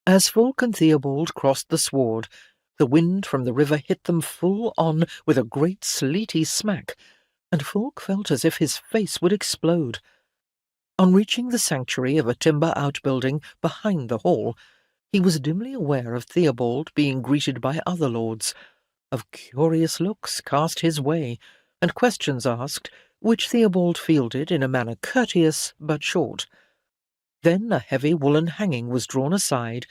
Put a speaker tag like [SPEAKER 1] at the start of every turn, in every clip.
[SPEAKER 1] As Fulke and Theobald crossed the sward, the wind from the river hit them full on with a great sleety smack, and Fulke felt as if his face would explode. On reaching the sanctuary of a timber outbuilding behind the hall, he was dimly aware of Theobald being greeted by other lords, of curious looks cast his way, and questions asked, which Theobald fielded in a manner courteous but short. Then a heavy woolen hanging was drawn aside,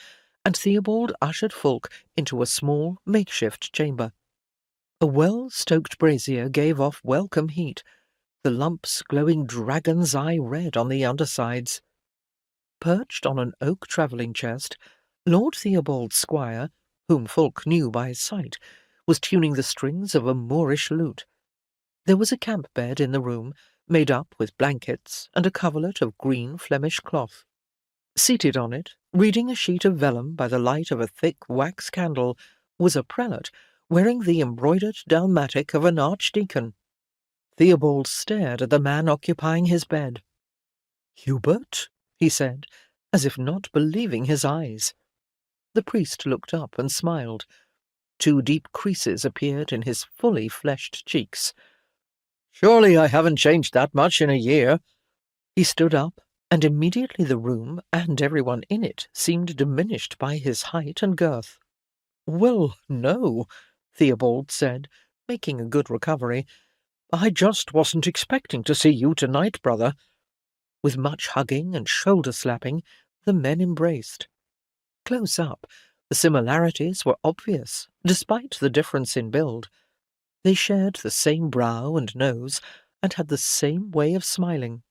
[SPEAKER 1] and Theobald ushered Fulke into a small makeshift chamber. A well-stoked brazier gave off welcome heat, the lumps glowing dragon's eye red on the undersides. Perched on an oak travelling chest, Lord Theobald's squire, whom Fulke knew by sight, was tuning the strings of a Moorish lute. There was a camp bed in the room, made up with blankets and a coverlet of green Flemish cloth. Seated on it, reading a sheet of vellum by the light of a thick wax candle, was a prelate wearing the embroidered dalmatic of an archdeacon. Theobald stared at the man occupying his bed. "Hubert?" he said, as if not believing his eyes. The priest looked up and smiled. 2 deep creases appeared in his fully fleshed cheeks. "Surely I haven't changed that much in a year." He stood up, and immediately the room and everyone in it seemed diminished by his height and girth. "Well, no," Theobald said, making a good recovery. "I just wasn't expecting to see you tonight, brother." With much hugging and shoulder-slapping, the men embraced. Close up, the similarities were obvious, despite the difference in build. They shared the same brow and nose, and had the same way of smiling.